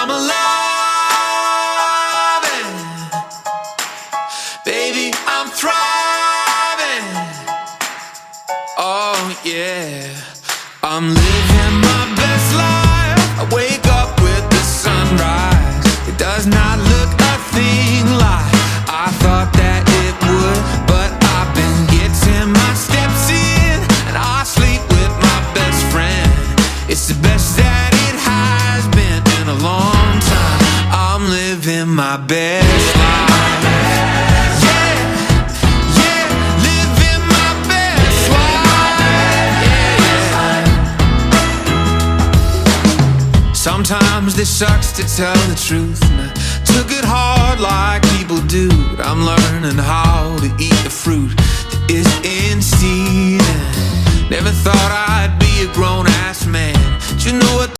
I'm alive, and baby, I'm thriving. Oh yeah, I'm living my best life. I wake up with the sunrise. It does not look a thing like I thought that it would, but I've been getting my steps in, and I sleep with my best friend. It's the best that it has been in a long time. I'm living my best life. Yeah, yeah, living my best life. Yeah. Sometimes this sucks to tell the truth, and I took it hard like people do, but I'm learning how to eat the fruit that is in seed. Never thought I'd be a grown-ass man. Do you know what